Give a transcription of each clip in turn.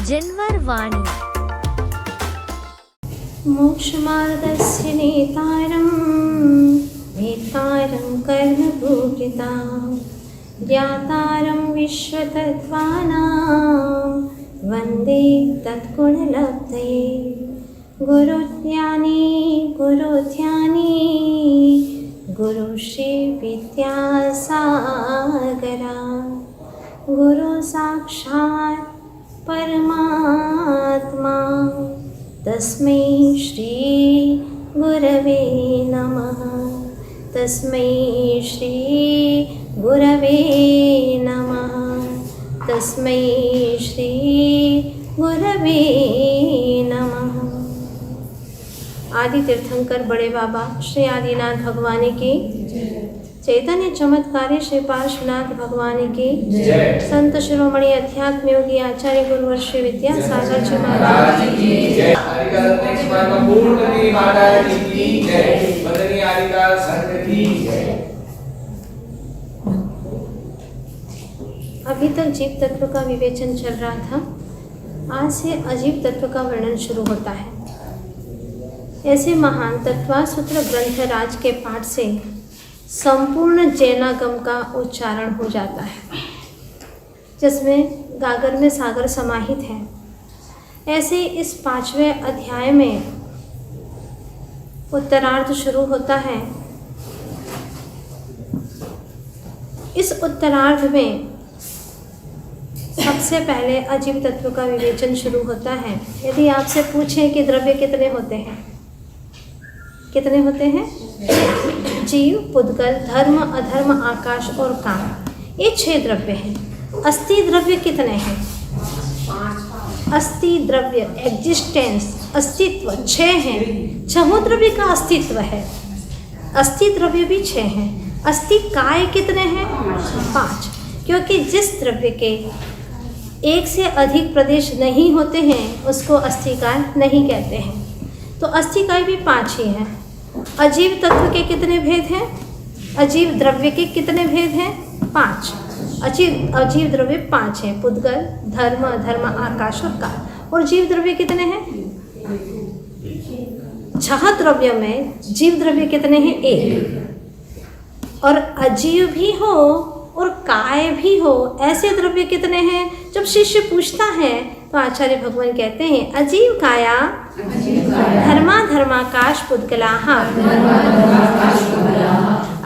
जन्वर्वाणी। मोक्षमार्गस्य नेतारं वेत्तारं कर्मभूषितां ज्ञातारं विश्वतत्त्वानां वन्दे तत्गुणलब्धये। गुरुज्ञानी गुरुध्यानी गुरुश्री विद्यासागरा गुरु साक्षात् परमात्मा तस्मै श्री गुरवे नमः। तस्मै श्री गुरवे नमः। तस्मै श्री गुरवे नमः। आदि तीर्थंकर बड़े बाबा श्री आदिनाथ भगवान की, चैतन्य चमत्कारी श्री पार्श्वनाथ भगवान की, संत शिरोमणि अध्यात्म योगी आचार्य गुरुवर श्री विद्यासागर जी महाराज की जय। अभी तक जीव तत्व का विवेचन चल रहा था। आज से अजीव तत्व का वर्णन शुरू होता है। ऐसे महान तत्वासूत्र ग्रंथ राज के पाठ से संपूर्ण जैनागम का उच्चारण हो जाता है, जिसमें गागर में सागर समाहित है। ऐसे इस 5वें अध्याय में उत्तरार्ध शुरू होता है। इस उत्तरार्ध में सबसे पहले अजीव तत्व का विवेचन शुरू होता है। यदि आपसे पूछें कि द्रव्य कितने होते हैं, कितने होते हैं? जीव, पुद्गल, धर्म, अधर्म, आकाश और काम, ये 6 द्रव्य हैं। अस्थि द्रव्य कितने हैं? 5। अस्थि द्रव्य, एग्जिस्टेंस, अस्तित्व 6 हैं। 6 द्रव्य का अस्तित्व है। अस्थि द्रव्य भी 6 हैं। अस्थि काय कितने हैं? 5। क्योंकि जिस द्रव्य के एक से अधिक प्रदेश नहीं होते हैं उसको अस्थिकाय नहीं कहते हैं। तो अस्थिकाय भी 5 ही हैं। अजीव तत्व के कितने भेद हैं? अजीव द्रव्य के कितने भेद हैं? 5। अजीव द्रव्य 5 हैं। पुद्गल, धर्म, अधर्म, आकाश और काल। और जीव द्रव्य कितने हैं? 6 द्रव्य में जीव द्रव्य कितने हैं? 1। और अजीव भी हो और काय भी हो, ऐसे द्रव्य कितने हैं? जब शिष्य पूछता है तो आचार्य भगवान कहते हैं अजीव काया धर्मा धर्माकाश पुद्गलाः।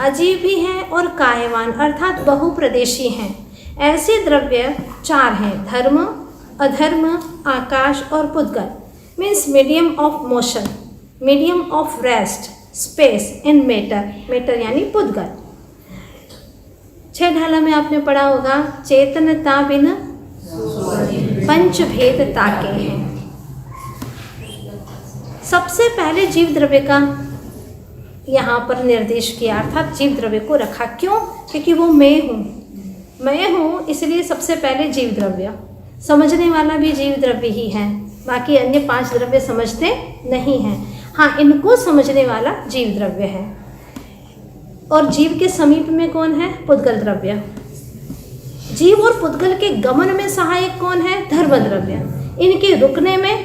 अजीव भी हैं और कायवान अर्थात बहुप्रदेशी हैं। ऐसे द्रव्य 4 हैं, धर्म, अधर्म, आकाश और पुद्गल। Means medium of motion, medium of rest, space and matter. Matter यानी पुद्गल। 6 ढाला में आपने पढ़ा होगा चेतनता बिन पंचभेद ताके हैं। सबसे पहले जीव द्रव्य का यहाँ पर निर्देश किया, अर्थात जीव द्रव्य को रखा। क्यों? क्योंकि वो मैं हूँ, इसलिए सबसे पहले जीव द्रव्य। समझने वाला भी जीव द्रव्य ही है, बाकी अन्य 5 द्रव्य समझते नहीं हैं। हाँ, इनको समझने वाला जीव द्रव्य है। और जीव के समीप में कौन है? पुद्गल द्रव्य। जीव और पुद्गल के गमन में सहायक कौन है? धर्म द्रव्य। इनके रुकने में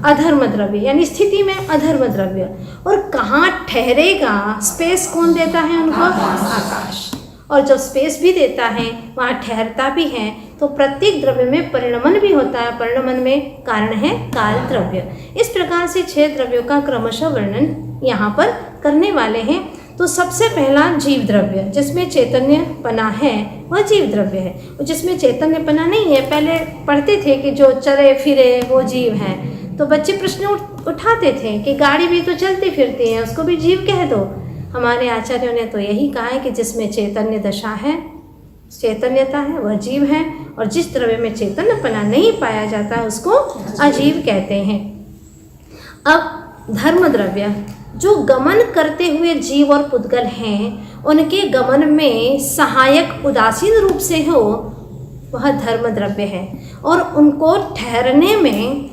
अधर्म द्रव्य, यानी स्थिति में अधर्म द्रव्य। और कहाँ ठहरेगा, स्पेस कौन देता है उनको? आकाश। और जब स्पेस भी देता है वहाँ ठहरता भी है। तो प्रत्येक द्रव्य में परिणमन भी होता है। परिणमन में कारण है काल द्रव्य। इस प्रकार से 6 द्रव्यों का क्रमशः वर्णन यहाँ पर करने वाले हैं। तो सबसे पहला जीव द्रव्य, जिसमें चैतन्यपना है, वह जीव द्रव्य है। और जिसमें चैतन्यपना नहीं है, पहले पढ़ते थे कि जो चले फिरे वो जीव है। तो बच्चे प्रश्न उठाते थे कि गाड़ी भी तो चलती फिरती है, उसको भी जीव कह दो। हमारे आचार्यों ने तो यही कहा है कि जिसमें चैतन्य दशा है, चैतन्यता है, वह जीव है। और जिस द्रव्य में चैतन्यपना नहीं पाया जाता है उसको अजीव कहते हैं। अब धर्म द्रव्य, जो गमन करते हुए जीव और पुद्गल हैं, उनके गमन में सहायक उदासीन रूप से हो, वह धर्म द्रव्य है। और उनको ठहरने में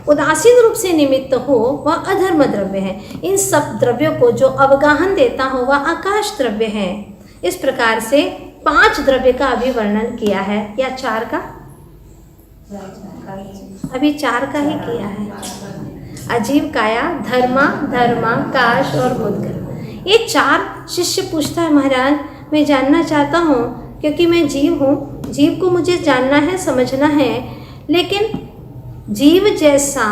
उदासीन रूप से निमित्त हो, वह अधर्म द्रव्य है। इन सब द्रव्यों को जो अवगाहन देता हो वह आकाश द्रव्य है। इस प्रकार से 5 द्रव्य का अभी वर्णन किया है, या 4 का? अभी 4 का ही किया है। अजीव काया, धर्माकाश और पुद्गल, ये 4 शिष्य पूछता है महाराज मैं जानना चाहता हूँ क्योंकि मैं जीव हूँ, जीव को मुझे जानना है, समझना है, लेकिन जीव जैसा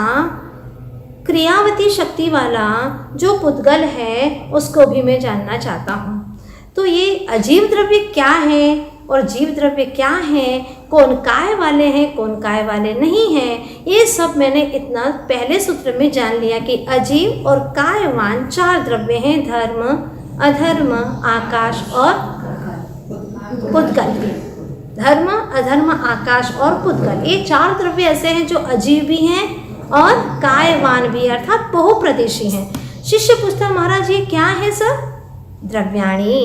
क्रियावती शक्ति वाला जो पुद्गल है उसको भी मैं जानना चाहता हूँ। तो ये अजीव द्रव्य क्या है और जीव द्रव्य क्या है, कौन काय वाले हैं कौन काय वाले नहीं हैं, ये सब मैंने इतना पहले सूत्र में जान लिया कि अजीव और कायवान 4 द्रव्य हैं, धर्म, अधर्म, आकाश और पुद्गल। धर्म, अधर्म, आकाश और पुद्गल, ये 4 द्रव्य ऐसे हैं जो अजीव भी हैं और कायवान भी, अर्थात बहुप्रदेशी हैं। शिष्य पूछता महाराज ये क्या है सर? द्रव्याणी,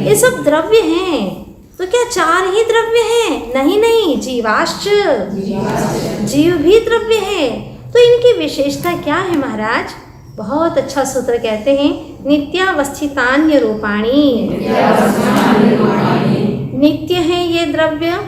ये सब द्रव्य हैं। तो क्या 4 ही द्रव्य हैं? नहीं, जीवाश्च, जीव भी द्रव्य है। तो इनकी विशेषता क्या है महाराज? बहुत अच्छा सूत्र कहते हैं, नित्यावस्थितान्य रूपाणी। नित्य है ये द्रव्य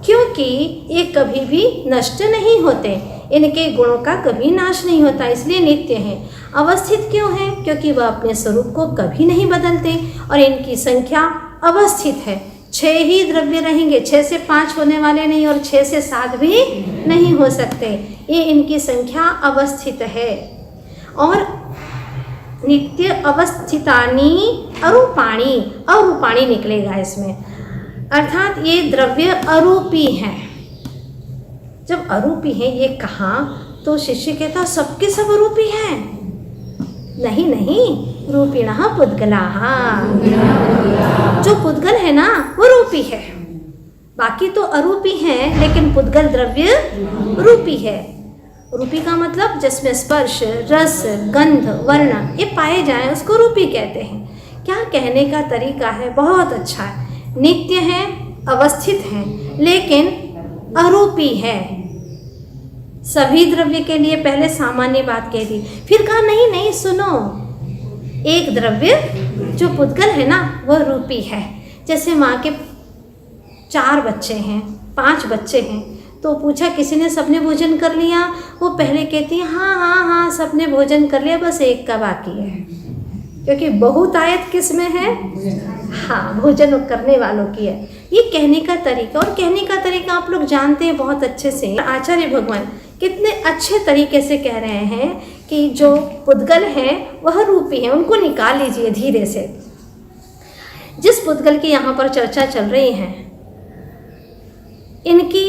क्योंकि ये कभी भी नष्ट नहीं होते, इनके गुणों का कभी नाश नहीं होता, इसलिए नित्य है। अवस्थित क्यों है? क्योंकि वह अपने स्वरूप को कभी नहीं बदलते और इनकी संख्या अवस्थित है। 6 ही द्रव्य रहेंगे, 6 से 5 होने वाले नहीं और 6 से 7 भी नहीं हो सकते, ये इनकी संख्या अवस्थित है। और नित्य अवस्थितानी अरूपाणी, अरूपाणी निकलेगा इसमें, अर्थात ये द्रव्य अरूपी हैं। जब अरूपी है ये कहा तो शिष्य कहता सबके सब अरूपी हैं। नहीं, रूपिणः पुद्गलाः, जो पुद्गल है ना वो रूपी है, बाकी तो अरूपी हैं, लेकिन पुद्गल द्रव्य रूपी है। रूपी का मतलब जिसमें स्पर्श, रस, गंध, वर्ण ये पाए जाएं उसको रूपी कहते हैं। क्या कहने का तरीका है, बहुत अच्छा है। नित्य है, अवस्थित है, लेकिन अरूपी है। सभी द्रव्य के लिए पहले सामान्य बात कह दी, फिर कहा नहीं सुनो, एक द्रव्य जो पुद्गल है ना वह रूपी है। जैसे माँ के 4 बच्चे हैं, 5 बच्चे हैं, तो पूछा किसी ने सबने भोजन कर लिया? वो पहले कहती है हाँ सबने भोजन कर लिया, बस एक का बाकी है, क्योंकि बहुतायत किस में है? हाँ, भोजन करने वालों की है। ये कहने का तरीका, और कहने का तरीका आप लोग जानते हैं बहुत अच्छे से। आचार्य भगवान कितने अच्छे तरीके से कह रहे हैं कि जो पुद्गल हैं वह रूपी हैं, उनको निकाल लीजिए धीरे से। जिस पुद्गल की यहाँ पर चर्चा चल रही है, इनकी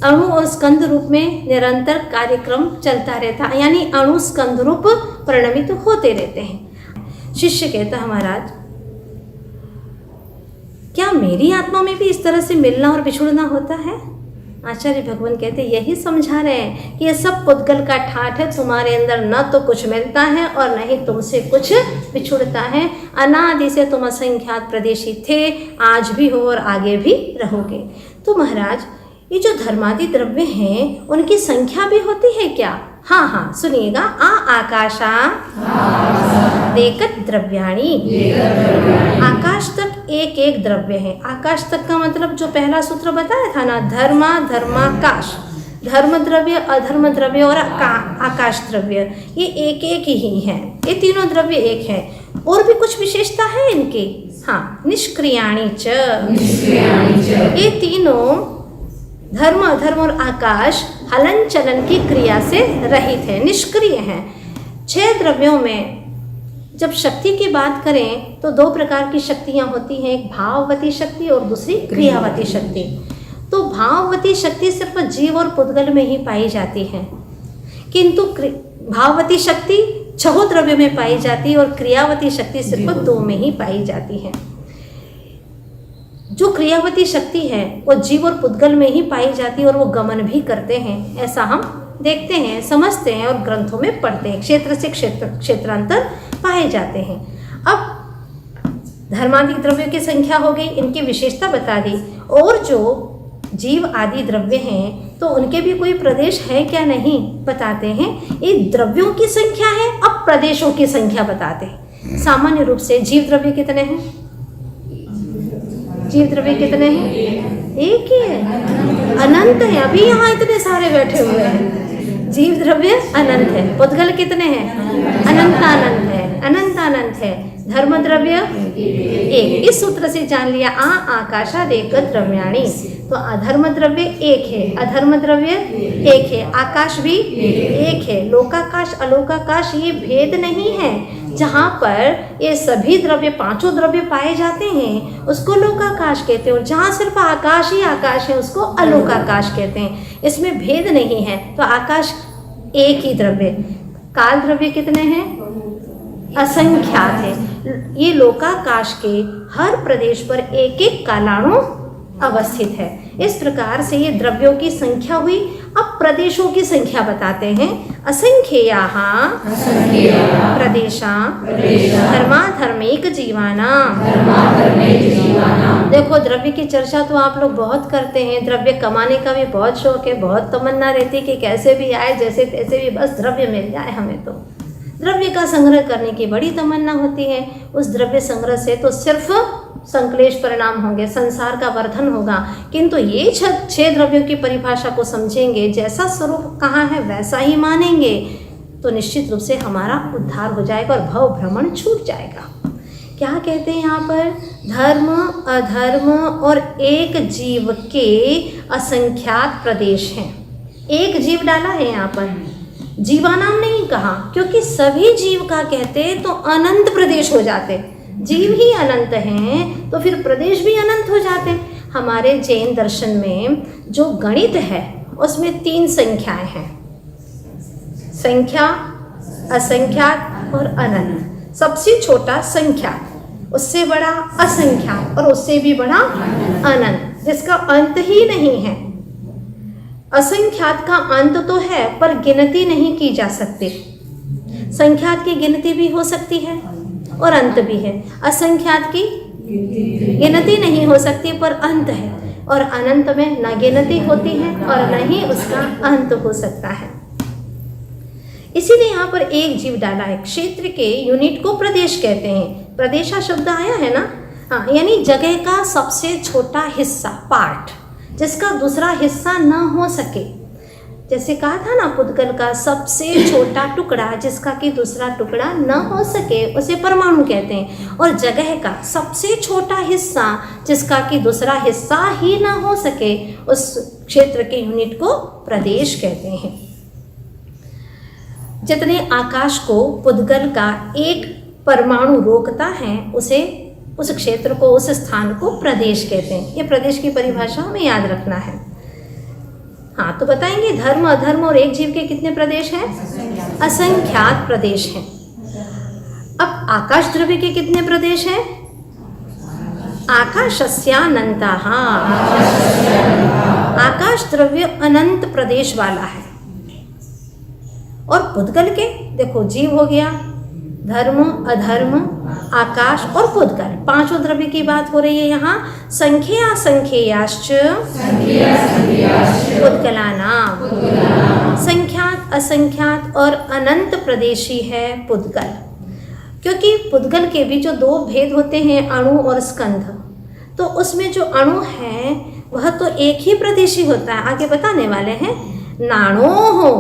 अणु और स्कंद रूप में निरंतर कार्यक्रम चलता रहता है, यानी अणु स्कंद रूप परिणमित होते रहते हैं। शिष्य कहता महाराज क्या मेरी आत्मा में भी इस तरह से मिलना और बिछुड़ना होता है? आचार्य भगवान कहते यही समझा रहे हैं कि ये सब पुद्गल का ठाठ है, तुम्हारे अंदर न तो कुछ मिलता है और न ही तुमसे कुछ बिछुड़ता है। अनादि से तुम असंख्यात प्रदेशी थे, आज भी हो और आगे भी रहोगे। तो महाराज ये जो धर्मादि द्रव्य हैं उनकी संख्या भी होती है क्या? हाँ सुनिएगा। आकाशा देकत द्रव्याणी, आकाश तक एक द्रव्य है। आकाश तक का मतलब जो पहला सूत्र बताया था ना, धर्माकाश, धर्म द्रव्य, अधर्म द्रव्य और आकाश द्रव्य, ये एक ही है, ये तीनों द्रव्य एक है। और भी कुछ विशेषता है इनकी? हाँ, निष्क्रियाणी च, ये तीनों धर्म, अधर्म और आकाश हलन चलन की क्रिया से रहित है, निष्क्रिय हैं। 6 द्रव्यों में जब शक्ति की बात करें तो 2 प्रकार की शक्तियाँ होती हैं, एक भाववती शक्ति और दूसरी क्रियावती शक्ति। तो भाववती शक्ति सिर्फ जीव और पुद्गल में ही पाई जाती है, किंतु भाववती शक्ति 6 द्रव्यों में पाई जाती है और क्रियावती शक्ति सिर्फ 2 में ही पाई जाती है। जो क्रियावती शक्ति है वो जीव और पुद्गल में ही पाई जाती है और वो गमन भी करते हैं, ऐसा हम देखते हैं, समझते हैं और ग्रंथों में पढ़ते हैं। क्षेत्र से क्षेत्रांतर पाए जाते हैं। अब धर्मादि द्रव्यों की संख्या हो गई, इनकी विशेषता बता दी। और जो जीव आदि द्रव्य हैं तो उनके भी कोई प्रदेश है क्या? नहीं, बताते हैं। ये द्रव्यों की संख्या है, अब प्रदेशों की संख्या बताते हैं। सामान्य रूप से जीव द्रव्य कितने हैं? जीव द्रव्य कितने हैं? एक ही है। अनंत अनंत है। अभी यहाँ इतने सारे बैठे हुए हैं। जीव द्रव्य अनंत है। पुद्गल कितने हैं? अनंत अनंत है, अनंत अनंत है। धर्म द्रव्य एक। इस सूत्र से जान लिया आकाशादेक द्रव्याणि। तो अधर्म द्रव्य एक है, अधर्म द्रव्य एक है, आकाश भी एक है। लोकाकाश अलोकाकाश ये भेद नहीं है। जहाँ पर ये सभी द्रव्य, पांचों द्रव्य पाए जाते हैं उसको लोकाकाश कहते हैं, और जहाँ सिर्फ आकाश ही आकाश है उसको अलोकाकाश कहते हैं। इसमें भेद नहीं है। तो आकाश एक ही द्रव्य। काल द्रव्य कितने हैं? असंख्यात है। ये लोकाकाश के हर प्रदेश पर एक एक कालाणु अवस्थित है। इस प्रकार से ये द्रव्यों की संख्या हुई। अब प्रदेशों की संख्या बताते हैं। असंख्येयाः प्रदेशा धर्माधर्मैक जीवानां। देखो, द्रव्य की चर्चा तो आप लोग बहुत करते हैं। द्रव्य कमाने का भी बहुत शौक है, बहुत तमन्ना रहती है कि कैसे भी आए, जैसे तैसे भी बस द्रव्य मिल जाए हमें। तो द्रव्य का संग्रह करने की बड़ी तमन्ना होती है। उस द्रव्य संग्रह से तो सिर्फ संक्लेश परिणाम होंगे, संसार का वर्धन होगा। किंतु ये छह द्रव्यों की परिभाषा को समझेंगे, जैसा स्वरूप कहाँ है वैसा ही मानेंगे, तो निश्चित रूप से हमारा उद्धार हो जाएगा और भव भ्रमण छूट जाएगा। क्या कहते हैं यहाँ पर? धर्म अधर्म और एक जीव के असंख्यात प्रदेश हैं। एक जीव डाला है यहाँ पर, जीवानाम नहीं कहा, क्योंकि सभी जीव का कहते तो अनंत प्रदेश हो जाते। जीव ही अनंत हैं तो फिर प्रदेश भी अनंत हो जाते। हमारे जैन दर्शन में जो गणित है उसमें 3 संख्याएं हैं, संख्या, असंख्यात और अनंत। सबसे छोटा संख्यात, उससे बड़ा असंख्यात और उससे भी बड़ा अनंत, जिसका अंत ही नहीं है। असंख्यात का अंत तो है पर गिनती नहीं की जा सकती। संख्यात की गिनती भी हो सकती है और अंत भी है। असंख्यात की गिनती नहीं हो सकती पर अंत है, और अनंत में न गिनती होती है और न ही उसका अंत हो सकता है। इसीलिए यहाँ पर एक जीव डाला है। क्षेत्र के यूनिट को प्रदेश कहते हैं। प्रदेशा शब्द आया है ना, हाँ, यानी जगह का सबसे छोटा हिस्सा, पार्ट, जिसका दूसरा हिस्सा न हो सके। जैसे कहा था ना, पुद्गल का सबसे छोटा टुकड़ा जिसका कि दूसरा टुकड़ा न हो सके उसे परमाणु कहते हैं, और जगह का सबसे छोटा हिस्सा जिसका कि दूसरा हिस्सा ही न हो सके उस क्षेत्र के यूनिट को प्रदेश कहते हैं। जितने आकाश को पुद्गल का एक परमाणु रोकता है उसे, उस क्षेत्र को, उस स्थान को प्रदेश कहते हैं। ये प्रदेश की परिभाषा हमें याद रखना है। हाँ, तो बताएंगे धर्म अधर्म और एक जीव के कितने प्रदेश हैं? असंख्यात प्रदेश हैं। अब आकाश द्रव्य के कितने प्रदेश हैं? आकाशस्यानंताः। आकाश द्रव्य अनंत प्रदेश वाला है। और पुद्गल के देखो, जीव हो गया, धर्म अधर्म आकाश और पुद्गल, 5 द्रव्य की बात हो रही है यहाँ। संख्या संख्याश्च पुद्गलानाम। संख्यात असंख्यात और अनंत प्रदेशी है पुद्गल। क्योंकि पुद्गल के भी जो 2 भेद होते हैं, अणु और स्कंध, तो उसमें जो अणु है वह तो एक ही प्रदेशी होता है। आगे बताने वाले हैं। नाणो हो,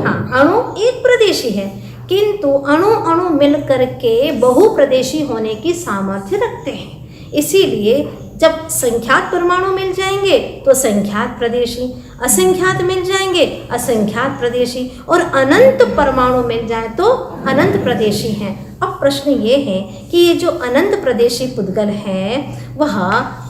हाँ, अणु एक प्रदेशी है, किंतु अणु अणु मिल करके बहुप्रदेशी होने की सामर्थ्य रखते हैं। इसीलिए जब संख्यात परमाणु मिल जाएंगे तो संख्यात प्रदेशी, असंख्यात मिल जाएंगे असंख्यात प्रदेशी, और अनंत परमाणु मिल जाए तो अनंत प्रदेशी हैं। अब प्रश्न ये है कि ये जो अनंत प्रदेशी पुद्गल है वह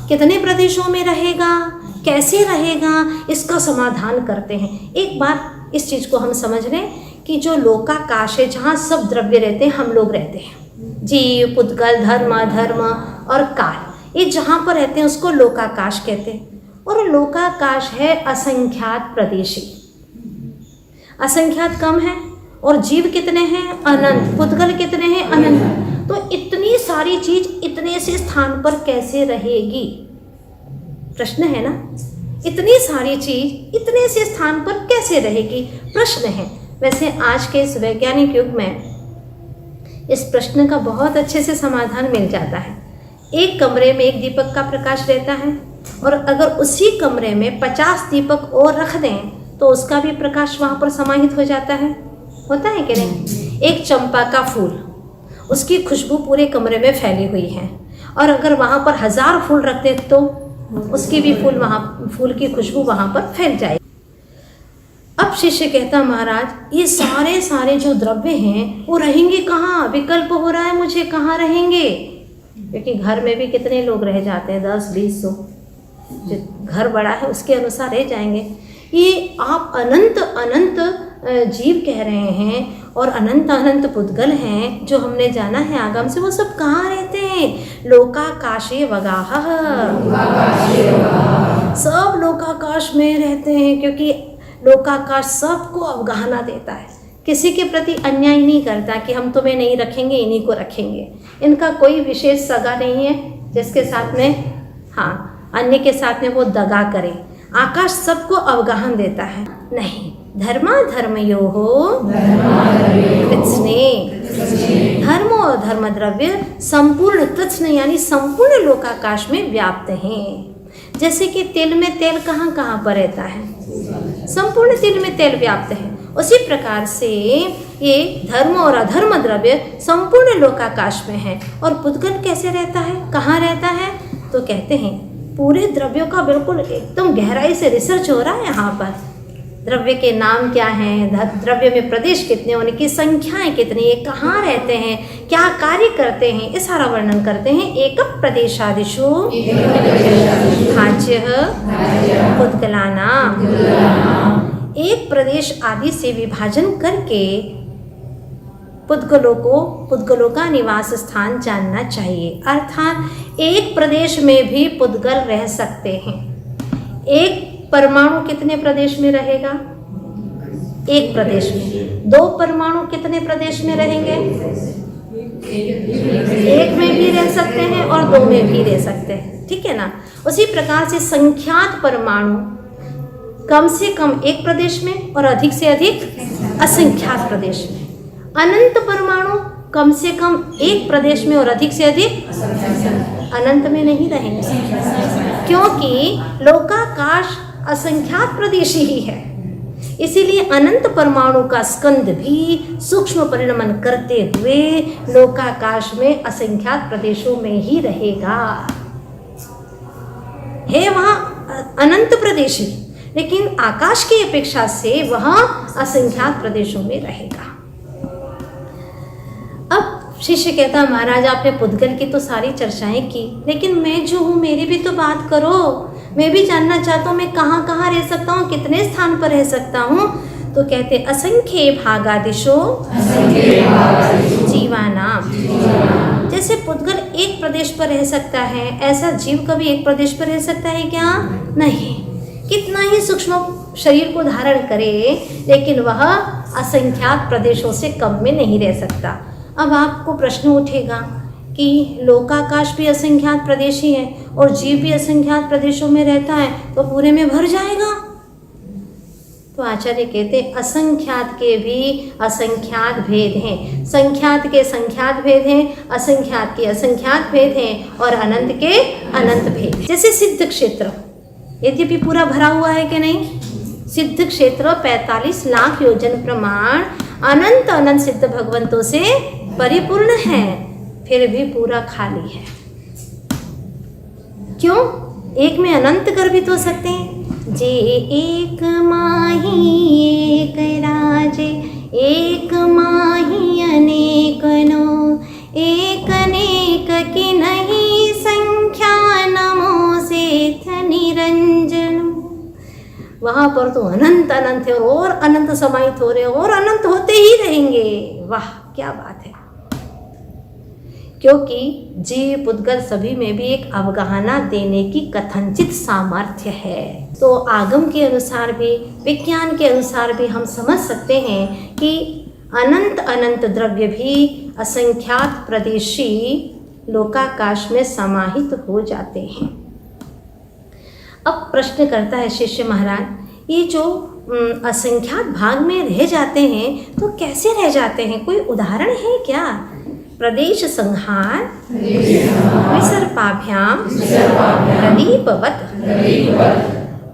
कितने प्रदेशों में रहेगा, कैसे रहेगा, इसका समाधान करते हैं। एक बार इस चीज़ को हम समझ लें कि जो लोकाकाश है, जहाँ सब द्रव्य रहते हैं, हम लोग रहते हैं, जीव, पुद्गल, धर्म अधर्म और काल, ये जहाँ पर रहते हैं उसको लोकाकाश कहते हैं। और लोकाकाश है असंख्यात प्रदेशी। असंख्यात कम है और जीव कितने हैं? अनंत। पुद्गल कितने हैं? अनंत। तो इतनी सारी चीज इतने से स्थान पर कैसे रहेगी? प्रश्न है ना, इतनी सारी चीज इतने से स्थान पर कैसे रहेगी, प्रश्न है। वैसे आज के इस वैज्ञानिक युग में इस प्रश्न का बहुत अच्छे से समाधान मिल जाता है। एक कमरे में एक दीपक का प्रकाश रहता है, और अगर उसी कमरे में 50 दीपक और रख दें तो उसका भी प्रकाश वहाँ पर समाहित हो जाता है, होता है कि नहीं। एक चंपा का फूल, उसकी खुशबू पूरे कमरे में फैली हुई है, और अगर वहाँ पर 1000 फूल रख दें तो उसकी भी फूल की खुशबू वहाँ पर फैल जाएगी। अब शिष्य कहता महाराज ये सारे जो द्रव्य हैं वो रहेंगे कहाँ, विकल्प हो रहा है मुझे, कहाँ रहेंगे, क्योंकि घर में भी कितने लोग रह जाते हैं, 10-20 जो घर बड़ा है उसके अनुसार रह जाएंगे। ये आप अनंत अनंत जीव कह रहे हैं और अनंत अनंत पुद्गल हैं जो हमने जाना है आगम से, वो सब कहाँ रहते हैं, लोकाकाशे वगाह, सब लोकाकाश में रहते हैं, क्योंकि लोकाकाश सबको अवगाहना देता है, किसी के प्रति अन्याय नहीं करता कि हम तुम्हें नहीं रखेंगे इन्हीं को रखेंगे। इनका कोई विशेष सगा नहीं है जिसके साथ में अन्य के साथ में वो दगा करे। आकाश सबको अवगाहन देता है, नहीं धर्मा धर्मयोः कृत्स्ने, धर्म और धर्म द्रव्य संपूर्ण कृत्स्न यानी संपूर्ण लोकाकाश में व्याप्त हैं। जैसे कि तिल में तेल कहाँ कहाँ पर रहता है, संपूर्ण तिल में तेल व्याप्त है, उसी प्रकार से ये धर्म और अधर्म द्रव्य संपूर्ण लोकाकाश में है। और पुद्गल कैसे रहता है, कहाँ रहता है, तो कहते हैं पूरे द्रव्यों का बिल्कुल एकदम गहराई से रिसर्च हो रहा है यहाँ पर। द्रव्य के नाम क्या हैं, द्रव्य में प्रदेश कितने, उनकी संख्याएं कितनी, ये कहाँ रहते हैं, क्या कार्य करते हैं, ये सारा वर्णन करते हैं। एक प्रदेशादिषु भाज्यः पुद्गलानां, एक प्रदेश आदि से विभाजन करके पुद्गलों का निवास स्थान जानना चाहिए। अर्थात एक प्रदेश में भी पुद्गल रह सकते हैं। एक परमाणु कितने प्रदेश में रहेगा, एक प्रदेश में। 2 परमाणु कितने प्रदेश में रहेंगे, एक में भी रह सकते हैं और 2 में भी रह सकते हैं, ठीक है ना। उसी प्रकार से संख्यात परमाणु कम से कम एक प्रदेश में और अधिक से अधिक असंख्यात प्रदेश में। अनंत परमाणु कम से कम एक प्रदेश में और अधिक से अधिक अनंत में नहीं रहेंगे, क्योंकि लोकाकाश असंख्यात प्रदेश ही है। इसीलिए अनंत परमाणु का स्कंद भी सूक्ष्म परिणमन करते हुए लोकाकाश में असंख्यात प्रदेशों में ही रहेगा। है वहाँ अनंत प्रदेश ही, लेकिन आकाश की अपेक्षा से वह असंख्यात प्रदेशों में रहेगा। अब शिष्य कहता महाराज आपने पुद्गल की तो सारी चर्चाएं की, लेकिन मैं जो हूँ मेरी भी तो बात करो, मैं भी जानना चाहता हूँ मैं कहाँ कहाँ रह सकता हूँ, कितने स्थान पर रह सकता हूँ। तो कहते असंख्ये भागादिषु जीवानाम, जैसे पुद्गल एक प्रदेश पर रह सकता है, ऐसा जीव कभी एक प्रदेश पर रह सकता है क्या, नहीं। कितना ही सूक्ष्म शरीर को धारण करे लेकिन वह असंख्यात प्रदेशों से कम में नहीं रह सकता। अब आपको प्रश्न उठेगा कि लोकाकाश भी असंख्यात प्रदेश ही है और जीव भी असंख्यात प्रदेशों में रहता है, तो पूरे में भर जाएगा। तो आचार्य कहते असंख्यात के भी असंख्यात भेद हैं, संख्यात के संख्यात भेद हैं, असंख्यात के असंख्यात भेद हैं और अनंत के अनंत भेद। जैसे सिद्ध क्षेत्र यद्यपि पूरा भरा हुआ है कि नहीं, सिद्ध क्षेत्र 45 लाख योजन प्रमाण अनंत अनंत सिद्ध भगवंतों से परिपूर्ण है, फिर भी पूरा खाली है। क्यों? एक में अनंत गर्भित हो सकते हैं। जे एक माही एक राजे, एक माही अनेकनो, एक अनेक की नहीं संख्या, नमो सेथ निरंजन। वहाँ पर तो अनंत अनंत है और अनंत समाहित हो रहे और अनंत होते ही रहेंगे। वाह क्या बात है! क्योंकि जीव पुद्गल सभी में भी एक अवगाहना देने की कथनचित सामर्थ्य है। तो आगम के अनुसार भी, विज्ञान के अनुसार भी हम समझ सकते हैं कि अनंत अनंत द्रव्य भी असंख्यात प्रदेशी लोकाकाश में समाहित हो जाते हैं। अब प्रश्न करता है शिष्य महाराज, ये जो असंख्यात भाग में रह जाते हैं तो कैसे रह जाते हैं, कोई उदाहरण है क्या? प्रदेश संहार विसर्पाभ्याम प्रदीपवत।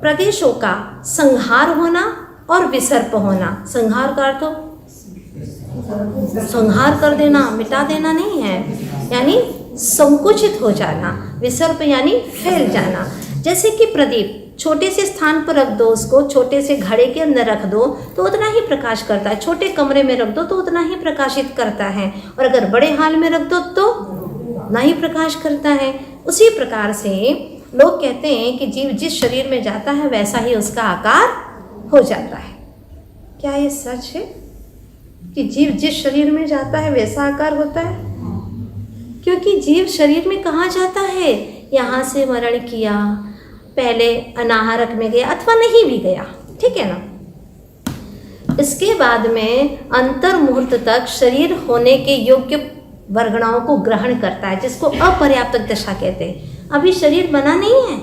प्रदेशों का संहार होना और विसर्प होना। संहार का अर्थ संहार कर देना, मिटा देना नहीं है, यानी संकुचित हो जाना। विसर्प यानी फैल जाना। जैसे कि प्रदीप छोटे से स्थान पर रख दो, उसको छोटे से घड़े के अंदर रख दो तो उतना ही प्रकाश करता है, छोटे कमरे में रख दो तो उतना ही प्रकाशित करता है, और अगर बड़े हाल में रख दो तो उतना ही प्रकाश करता है। उसी प्रकार से लोग कहते हैं कि जीव जिस शरीर में जाता है वैसा ही उसका आकार हो जाता है। क्या ये सच है कि जीव जिस शरीर में जाता है वैसा आकार होता है? क्योंकि जीव शरीर में कहाँ जाता है? यहाँ से मरण किया, पहले अनाहरक में गया अथवा नहीं भी गया, ठीक है ना। इसके बाद में अंतर मुहूर्त तक शरीर होने के योग्य वर्गणाओं को ग्रहण करता है, जिसको अपर्याप्त दशा कहते हैं। अभी शरीर बना नहीं है,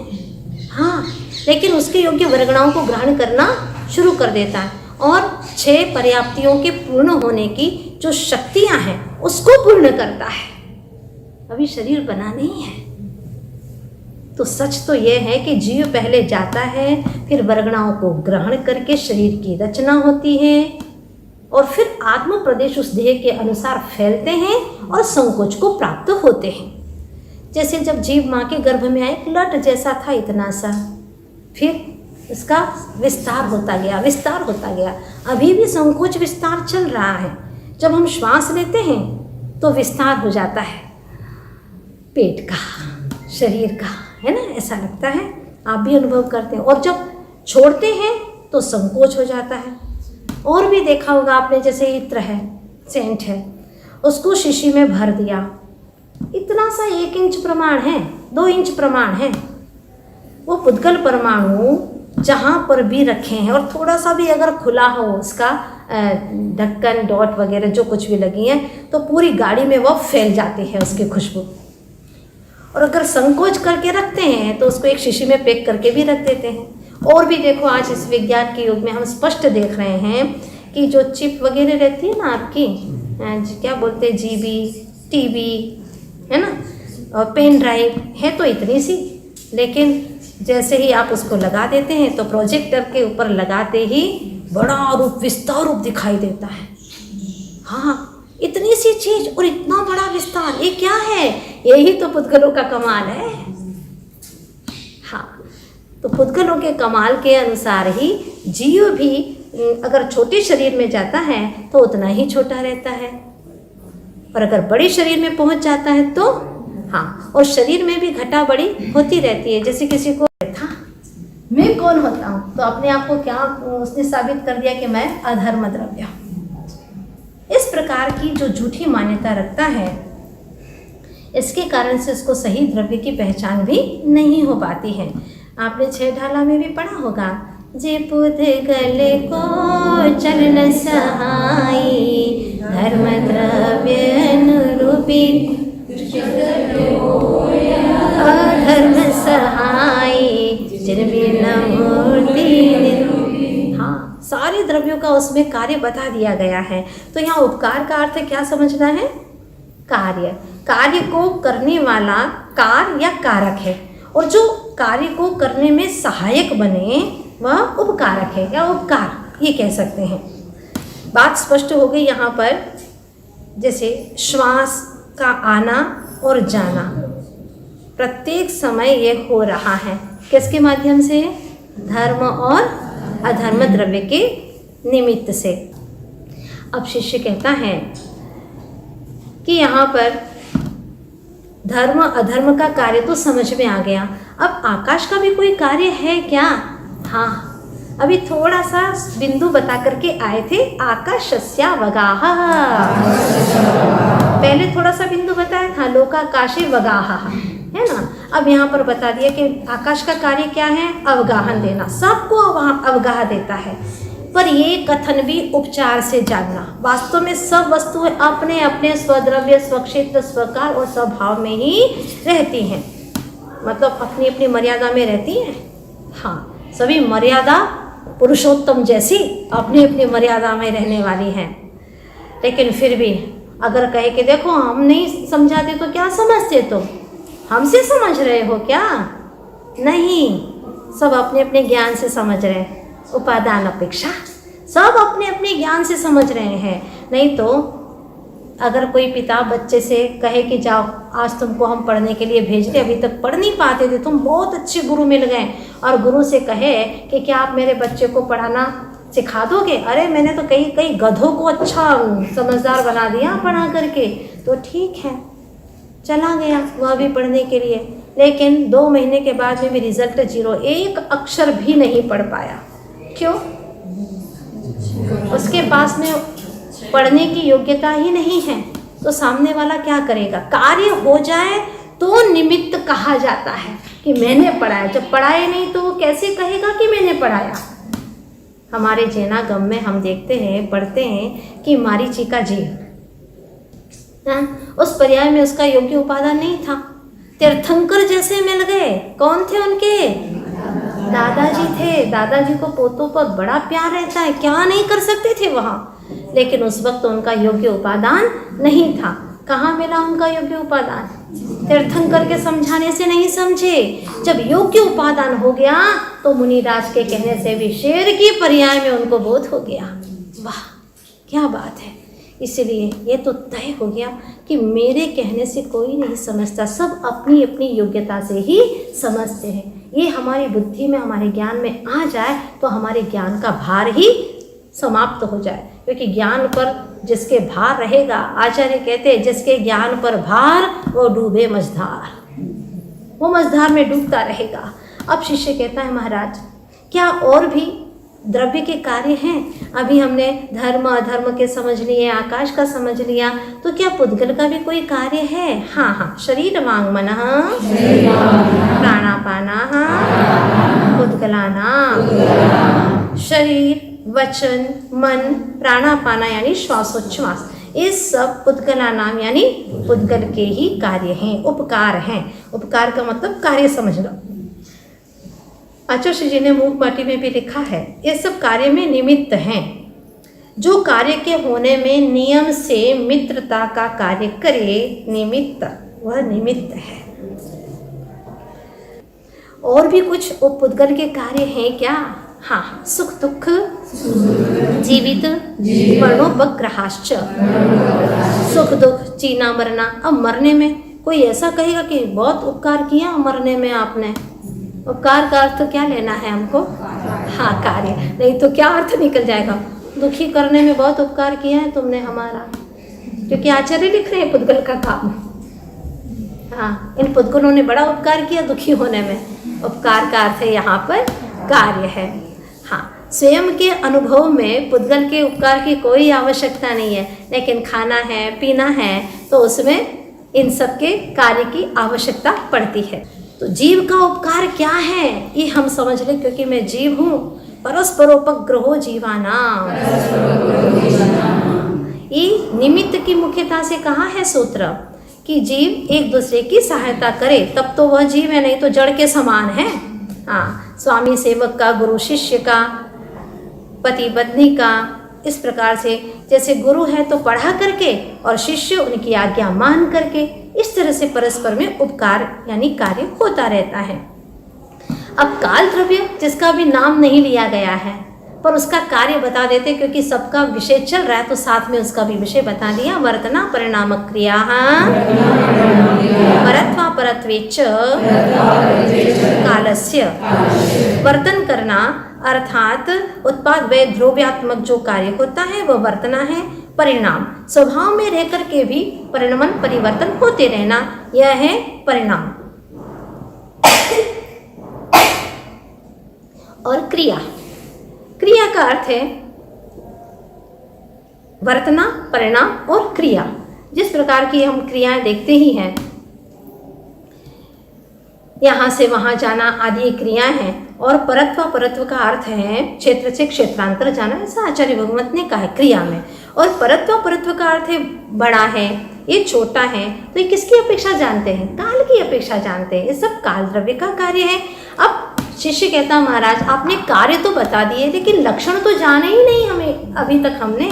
हाँ, लेकिन उसके योग्य वर्गणाओं को ग्रहण करना शुरू कर देता है और 6 पर्याप्तियों के पूर्ण होने की जो शक्तियां हैं उसको पूर्ण करता है। अभी शरीर बना नहीं है। तो सच तो यह है कि जीव पहले जाता है, फिर वर्गणाओं को ग्रहण करके शरीर की रचना होती है और फिर आत्म प्रदेश उस देह के अनुसार फैलते हैं और संकोच को प्राप्त होते हैं। जैसे जब जीव माँ के गर्भ में आए, एक लट जैसा था इतना सा, फिर इसका विस्तार होता गया, विस्तार होता गया। अभी भी संकोच विस्तार चल रहा है। जब हम श्वास लेते हैं तो विस्तार हो जाता है पेट का, शरीर का, है ना, ऐसा लगता है, आप भी अनुभव करते हैं। और जब छोड़ते हैं तो संकोच हो जाता है। और भी देखा होगा आपने, जैसे इत्र है, सेंट है, उसको शीशी में भर दिया, इतना सा 1 इंच प्रमाण है, 2 इंच प्रमाण है, वो पुद्गल परमाणु जहाँ पर भी रखे हैं और थोड़ा सा भी अगर खुला हो उसका ढक्कन, डॉट वगैरह जो कुछ भी लगी हैं, तो पूरी गाड़ी में वो फैल जाती है उसकी खुशबू। और अगर संकोच करके रखते हैं तो उसको एक शीशी में पैक करके भी रख देते हैं। और भी देखो, आज इस विज्ञान के युग में हम स्पष्ट देख रहे हैं कि जो चिप वगैरह रहती है ना आपकी, क्या बोलते हैं, जीबी, टीबी, है ना, और पेन ड्राइव है तो इतनी सी, लेकिन जैसे ही आप उसको लगा देते हैं तो प्रोजेक्टर के ऊपर लगाते ही बड़ा रूप, विस्तार रूप दिखाई देता है। हाँ, इतनी सी चीज और इतना बड़ा विस्तार, ये क्या है? यही तो पुद्गलों का कमाल है। हाँ, तो पुद्गलों के कमाल के अनुसार ही जीव भी अगर छोटे शरीर में जाता है तो उतना ही छोटा रहता है, और अगर बड़े शरीर में पहुंच जाता है तो हाँ, और शरीर में भी घटा बड़ी होती रहती है। जैसे किसी को था मैं कौन होता हूँ, तो अपने आप को क्या उसने साबित कर दिया कि मैं अधर्म द्रव्य हूँ। इस प्रकार की जो झूठी मान्यता रखता है, इसके कारण से उसको सही द्रव्य की पहचान भी नहीं हो पाती है। आपने 6 ढाला में भी पढ़ा होगा, जे पुद्गल को चलन सहाई, धर्म द्रव्य अनुरूपी अधर्म सहाई, जिन मूर्ति। हाँ, सारे द्रव्यों का उसमें कार्य बता दिया गया है। तो यहाँ उपकार का अर्थ क्या समझना है? कार्य, कार्य को करने वाला कार या कारक है, और जो कार्य को करने में सहायक बने वह उपकारक है या उपकार, ये कह सकते हैं। बात स्पष्ट हो गई यहाँ पर। जैसे श्वास का आना और जाना प्रत्येक समय ये हो रहा है, किसके माध्यम से? धर्म और अधर्म द्रव्य के निमित्त से। अब शिष्य कहता है कि यहाँ पर धर्म अधर्म का कार्य तो समझ में आ गया, अब आकाश का भी कोई कार्य है क्या? हाँ, अभी थोड़ा सा बिंदु बता करके आए थे, आकाशस्या वगाह। पहले थोड़ा सा बिंदु बताया था, लोकाकाशे वगाह, है ना। अब यहाँ पर बता दिया कि आकाश का कार्य क्या है? अवगाहन देना, सबको अवगाह देता है। पर ये कथन भी उपचार से जानना। वास्तव में सब वस्तुएं अपने अपने स्वद्रव्य, स्वक्षेत्र, स्वकाल और स्वभाव में ही रहती हैं, मतलब अपनी अपनी मर्यादा में रहती हैं। हाँ, सभी मर्यादा पुरुषोत्तम जैसी अपनी अपनी मर्यादा में रहने वाली हैं, लेकिन फिर भी अगर कहे कि देखो हम नहीं समझाते तो क्या समझते तुम, हमसे समझ रहे हो क्या? नहीं, सब अपने अपने ज्ञान से समझ रहे हैं, उपादान अपेक्षा सब अपने अपने ज्ञान से समझ रहे हैं। नहीं तो अगर कोई पिता बच्चे से कहे कि जाओ आज तुमको हम पढ़ने के लिए भेज रहे, अभी तक पढ़ नहीं पाते थे, तुम बहुत अच्छे गुरु मिल गए, और गुरु से कहे कि क्या आप मेरे बच्चे को पढ़ाना सिखा दोगे? अरे मैंने तो कई गधों को अच्छा समझदार बना दिया पढ़ा करके, तो ठीक है, चला गया वह भी पढ़ने के लिए, लेकिन 2 महीने के बाद में भी रिजल्ट 0, एक अक्षर भी नहीं पढ़ पाया। क्यों? उसके पास में पढ़ने की योग्यता ही नहीं है। तो सामने वाला क्या करेगा? कार्य हो जाए तो निमित्त कहा जाता है कि मैंने पढ़ाया, जब पढ़ाए नहीं तो वो कैसे कहेगा कि मैंने पढ़ाया? हमारे जैना गम में हम देखते हैं, पढ़ते हैं कि मारीची का जीव, उस पर्याय में उसका योग्य उपादान नहीं था, तीर्थंकर जैसे मिल गए। कौन थे उनके? दादाजी थे। दादाजी को पोतों पर बड़ा प्यार रहता है, क्या नहीं कर सकते थे वहाँ, लेकिन उस वक्त तो उनका योग्य उपादान नहीं था। कहाँ मिला उनका योग्य उपादान? तीर्थंकर के समझाने से नहीं समझे। जब योग्य उपादान हो गया तो मुनिराज के कहने से भी शेर की पर्याय में उनको बोध हो गया। वाह क्या बात है! इसलिए ये तो तय हो गया कि मेरे कहने से कोई नहीं समझता, सब अपनी अपनी योग्यता से ही समझते हैं। ये हमारी बुद्धि में, हमारे ज्ञान में आ जाए तो हमारे ज्ञान का भार ही समाप्त हो जाए, क्योंकि ज्ञान पर जिसके भार रहेगा, आचार्य कहते हैं जिसके ज्ञान पर भार वो डूबे मझधार, वो मझधार में डूबता रहेगा। अब शिष्य कहता है महाराज क्या और भी द्रव्य के कार्य हैं? अभी हमने धर्म अधर्म के समझ लिए, आकाश का समझ लिया, तो क्या पुद्गल का भी कोई कार्य है? हाँ हाँ, शरीर वांग मनः प्राणापानाः पुद्गलानां। शरीर, वचन, मन, प्राणापाना यानी श्वासोच्छ्वास, ये सब पुद्गला नाम यानी पुद्गल के ही कार्य हैं, उपकार हैं। उपकार का मतलब कार्य समझ लो। आचार्य जी ने मूक माटी में भी लिखा है, ये सब कार्य में निमित्त हैं। जो कार्य के होने में नियम से मित्रता का कार्य करे, निमित्त, वह निमित्त है। और भी कुछ उपपुद्गल के कार्य हैं क्या? हाँ, सुख दुख, जीवित, मरणोपग्रहाश्च। सुख दुख, जीना मरना। अब मरने में कोई ऐसा कहेगा कि बहुत उपकार किया मरने में आपने, उपकार का अर्थ क्या लेना है हमको? हाँ, कार्य, नहीं तो क्या अर्थ निकल जाएगा? दुखी करने में बहुत उपकार किया है तुमने हमारा, क्योंकि आचार्य लिख रहे हैं पुद्गल का काम। हाँ, इन पुद्गलों ने बड़ा उपकार किया दुखी होने में। उपकार का अर्थ है यहाँ पर कार्य है। हाँ, स्वयं के अनुभव में पुद्गल के उपकार की कोई आवश्यकता नहीं है, लेकिन खाना है, पीना है, तो उसमें इन सब के कार्य की आवश्यकता पड़ती है। तो जीव का उपकार क्या है ये हम समझ लें, क्योंकि मैं जीव हूँ। परस्परोपग्रहो जीवानाम, ये निमित्त की मुख्यता से कहा है सूत्र कि जीव एक दूसरे की सहायता करे, तब तो वह जीव है, नहीं तो जड़ के समान है। हाँ, स्वामी सेवक का, गुरु शिष्य का, पति पत्नी का, इस प्रकार से जैसे गुरु है तो पढ़ा करके और शिष्य उनकी आज्ञा मान करके, इस तरह से परस्पर में उपकार यानी कार्य होता रहता है। अब काल द्रव्य जिसका भी नाम नहीं लिया गया है पर उसका कार्य बता देते, क्योंकि सबका विषय चल रहा है तो साथ में उसका भी विषय बता दिया। वर्तना परिणाम क्रिया परत्वा परत्वेच कालस्य। वर्तन करना अर्थात उत्पाद व द्रव्यात्मक जो कार्य होता है वह वर्तना है। परिणाम स्वभाव में रहकर के भी परिणमन परिवर्तन होते रहना, यह है परिणाम। और क्रिया, क्रिया का अर्थ है वर्तना, परिणाम और क्रिया। जिस प्रकार की हम क्रियाएं देखते ही हैं, यहाँ से वहाँ जाना आदि क्रियाएं हैं। और परत्व का अर्थ है क्षेत्र से क्षेत्रांतर जाना, ऐसा आचार्य भगवत ने कहा है क्रिया में। और परत्व का अर्थ है बड़ा है, ये छोटा है, तो ये किसकी अपेक्षा जानते हैं? काल की अपेक्षा जानते हैं। ये सब काल द्रव्य का कार्य है। अब शिष्य कहता महाराज आपने कार्य तो बता दिए, लेकिन लक्षण तो जाने ही नहीं हमें अभी तक हमने,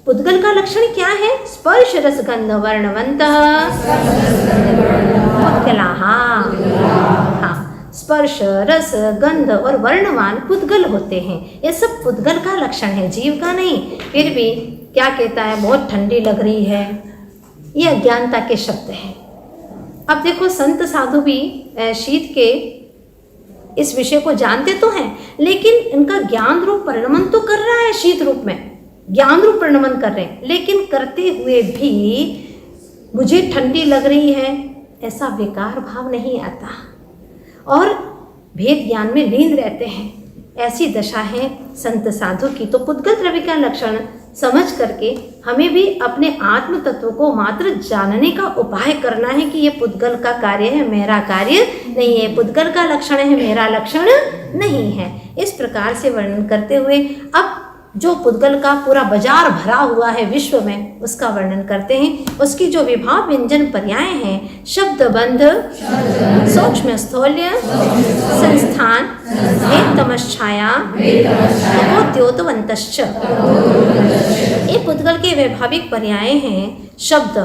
पुद्गल का लक्षण क्या है? स्पर्श रस गंध वर्णवंतः पुद्गलाः। हाँ, स्पर्श रस गंध और वर्णवान पुद्गल होते हैं। ये सब पुद्गल का लक्षण है, जीव का नहीं। फिर भी क्या कहता है? बहुत ठंडी लग रही है, ये अज्ञानता के शब्द हैं। अब देखो, संत साधु भी शीत के इस विषय को जानते तो हैं, लेकिन इनका ज्ञान रूप परिणमन तो कर रहा है, शीत रूप में ज्ञान रूप परिणमन कर रहे हैं, लेकिन करते हुए भी मुझे ठंडी लग रही है ऐसा विकार भाव नहीं आता और भेद ज्ञान में लीन रहते हैं। ऐसी दशा है संत साधु की। तो पुद्गल द्रव्य का लक्षण समझ करके हमें भी अपने आत्म तत्व को मात्र जानने का उपाय करना है कि ये पुद्गल का कार्य है, मेरा कार्य नहीं है। पुद्गल का लक्षण है, मेरा लक्षण नहीं है। इस प्रकार से वर्णन करते हुए अब जो पुद्गल का पूरा बाजार भरा हुआ है विश्व में, उसका वर्णन करते हैं। उसकी जो विभाव व्यंजन पर्याय हैं, शब्द बंध, सूक्ष्म स्थौल्य, संस्थान, भेद तमश्छाया, द्योतवंतश्च, ये पुद्गल के वैभाविक पर्याय हैं। शब्द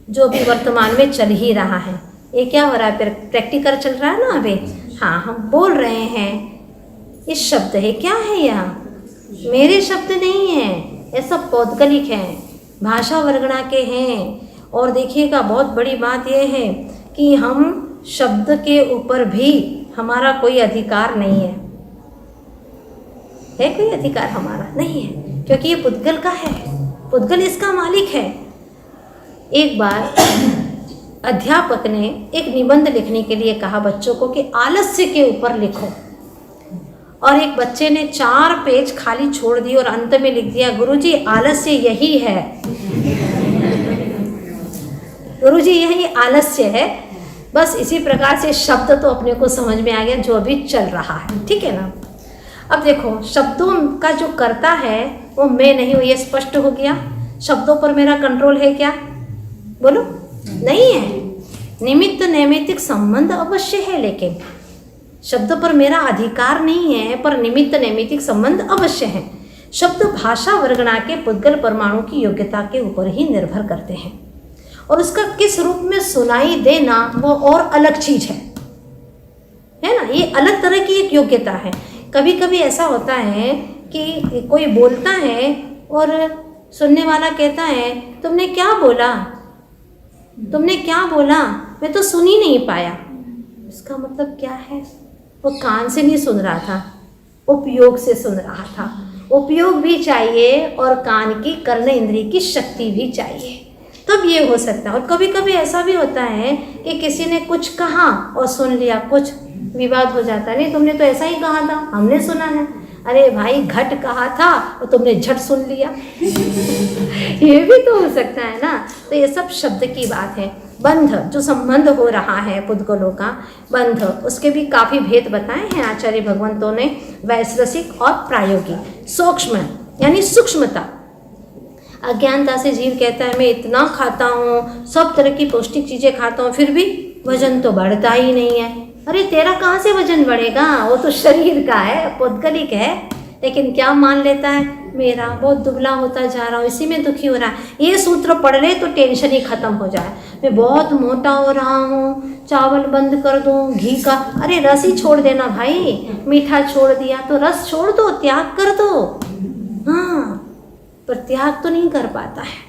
जो भी वर्तमान में चल ही रहा है, ये क्या हो रहा है? प्रैक्टिकल चल रहा है ना अभी। हाँ, हम बोल रहे हैं, इस शब्द है, क्या है यह? मेरे शब्द नहीं है, ये सब पौद्गलिक हैं, भाषा वर्गणा के हैं। और देखिएगा, बहुत बड़ी बात यह है कि हम शब्द के ऊपर भी हमारा कोई अधिकार नहीं है। है कोई अधिकार हमारा? नहीं है, क्योंकि ये पुद्गल का है, पुद्गल इसका मालिक है। एक बार अध्यापक ने एक निबंध लिखने के लिए कहा बच्चों को कि आलस्य के ऊपर लिखो, और एक बच्चे ने 4 पेज खाली छोड़ दिए और अंत में लिख दिया, गुरुजी आलस्य यही है। गुरुजी यही आलस्य है। बस इसी प्रकार से शब्द तो अपने को समझ में आ गया जो अभी चल रहा है, ठीक है ना। अब देखो, शब्दों का जो करता है वो मैं नहीं हूँ, ये स्पष्ट हो गया। शब्दों पर मेरा कंट्रोल है क्या? बोलो, नहीं है। निमित्त नैमित्तिक संबंध अवश्य है, लेकिन शब्द पर मेरा अधिकार नहीं है, पर निमित्त नैमित्तिक संबंध अवश्य है। शब्द भाषा वर्गणा के पुद्गल परमाणु की योग्यता के ऊपर ही निर्भर करते हैं, और उसका किस रूप में सुनाई देना वो और अलग चीज है ना। ये अलग तरह की एक योग्यता है। कभी कभी ऐसा होता है कि कोई बोलता है और सुनने वाला कहता है, तुमने क्या बोला, तुमने क्या बोला, मैं तो सुन ही नहीं पाया। इसका मतलब क्या है? वो कान से नहीं सुन रहा था, उपयोग से सुन रहा था। उपयोग भी चाहिए और कान की कर्ण इंद्रिय की शक्ति भी चाहिए, तब ये हो सकता है। और कभी कभी ऐसा भी होता है कि किसी ने कुछ कहा और सुन लिया, कुछ विवाद हो जाता है, नहीं तुमने तो ऐसा ही कहा था, हमने सुना है। अरे भाई, घट कहा था और तुमने झट सुन लिया। ये भी तो हो सकता है ना। तो ये सब शब्द की बात है। बंध, जो संबंध हो रहा है पुद्गलों का बंध, उसके भी काफ़ी भेद बताए हैं आचार्य भगवंतों ने, वैश्रसिक और प्रायोगिक। सूक्ष्म यानी सूक्ष्मता। अज्ञानता से जीव कहता है मैं इतना खाता हूँ, सब तरह की पौष्टिक चीज़ें खाता हूँ, फिर भी वजन तो बढ़ता ही नहीं है। अरे तेरा कहाँ से वजन बढ़ेगा? वो तो शरीर का है, पौद्गलिक है। लेकिन क्या मान लेता है, मेरा बहुत दुबला होता जा रहा हूँ, इसी में दुखी हो रहा है। ये सूत्र पढ़ ले तो टेंशन ही खत्म हो जाए। मैं बहुत मोटा हो रहा हूँ, चावल बंद कर दूँ, घी का, अरे रस ही छोड़ देना भाई। मीठा छोड़ दिया तो रस छोड़ दो, त्याग कर दो। हाँ, पर त्याग तो नहीं कर पाता है।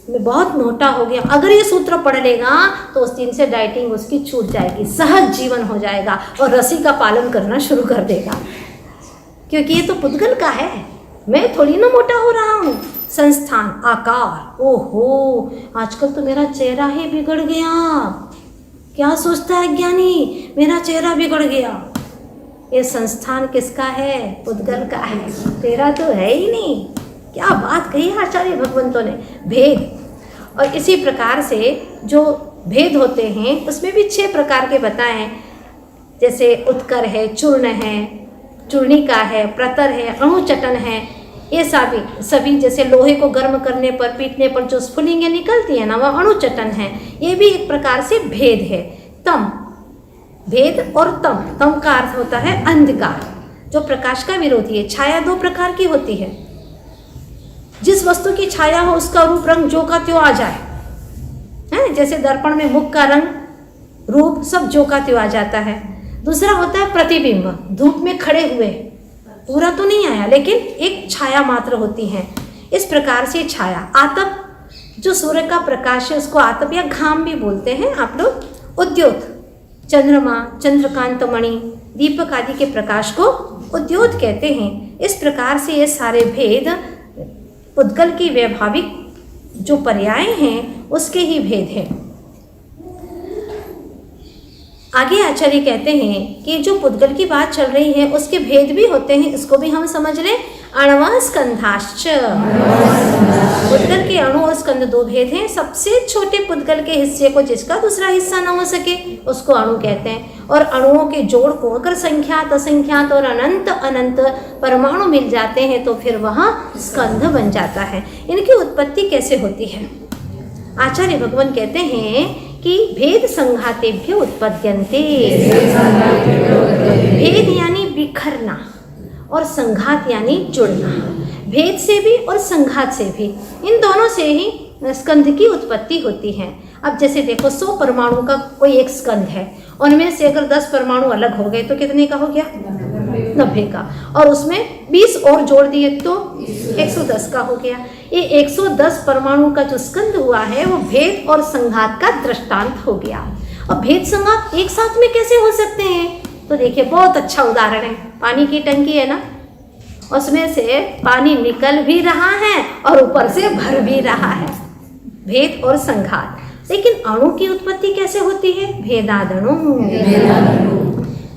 मैं बहुत मोटा हो गया, अगर ये सूत्र पढ़ लेगा तो उस दिन से डाइटिंग उसकी छूट जाएगी, सहज जीवन हो जाएगा और रसी का पालन करना शुरू कर देगा, क्योंकि ये तो पुद्गल का है। मैं थोड़ी ना मोटा हो रहा हूँ। संस्थान, आकार, ओहो, आजकल तो मेरा चेहरा ही बिगड़ गया। क्या सोचता है ज्ञानी, मेरा चेहरा बिगड़ गया। ये संस्थान किसका है? पुद्गल का है, तेरा तो है ही नहीं। क्या बात कही आचार्य भगवंतों ने। भेद, और इसी प्रकार से जो भेद होते हैं उसमें भी 6 प्रकार के बताए हैं, जैसे उत्कर है, चूर्ण है, चूर्णिका है, प्रतर है, अणुचटन है। ये सभी जैसे लोहे को गर्म करने पर, पीटने पर जो स्फुलिंगें निकलती है ना, वह अणुचटन है। ये भी एक प्रकार से भेद है। तम, भेद और तम का अर्थ होता है अंधकार, जो प्रकाश का विरोधी है। छाया 2 प्रकार की होती है, जिस जिस वस्तु की छाया हो उसका रूप रंग जो का त्यों आ जाए, है जैसे दर्पण में मुख का रंग रूप सब जो का त्यों आ जाता है। दूसरा होता है प्रतिबिंब, धूप में खड़े हुए, पूरा तो नहीं आया लेकिन एक छाया मात्र होती है। इस प्रकार से छाया, आतप जो सूर्य का प्रकाश है उसको आतप या घाम भी बोलते हैं आप लोग। उद्योत, चंद्रमा, चंद्रकांत मणि, दीपक आदि के प्रकाश को उद्योत कहते हैं। इस प्रकार से ये सारे भेद पुद्गल की वैभाविक जो पर्याय हैं उसके ही भेद हैं। आगे आचार्य कहते हैं कि जो पुद्गल की बात चल रही है उसके भेद भी होते हैं, इसको भी हम समझ लें। अण्व स्कंधाश्च, पुद्गल के अणु और स्कंद दो भेद हैं। सबसे छोटे पुद्गल के हिस्से को जिसका दूसरा हिस्सा न हो सके उसको अणु कहते हैं, और अणुओं के जोड़ को अगर संख्यात, असंख्यात और अनंत अनंत परमाणु मिल जाते हैं तो फिर वह स्कंध बन जाता है। इनकी उत्पत्ति कैसे होती है? आचार्य भगवान कहते हैं कि भेद संघातेभ्य उत्पद्यन्ते। भेद यानी बिखरना और संघात यानी जुड़ना। भेद से भी और संघात से भी, इन दोनों से ही स्कंध की उत्पत्ति होती है। अब जैसे देखो 100 परमाणु का कोई एक स्कंध है, उनमें से अगर 10 परमाणु अलग हो गए तो कितने का हो गया? 90 का, और उसमें 20 और जोड़ दिए तो 110 का हो गया। ये 110 परमाणु का जो स्कंध हुआ है वो भेद और संघात का दृष्टांत हो गया। अब भेद संघात एक साथ में कैसे हो सकते हैं? तो देखिए बहुत अच्छा उदाहरण है, पानी की टंकी है ना, उसमें से पानी निकल भी रहा है और ऊपर से भर भी रहा है, भेद और संघात। लेकिन अणु की उत्पत्ति कैसे होती है? भेदादणु,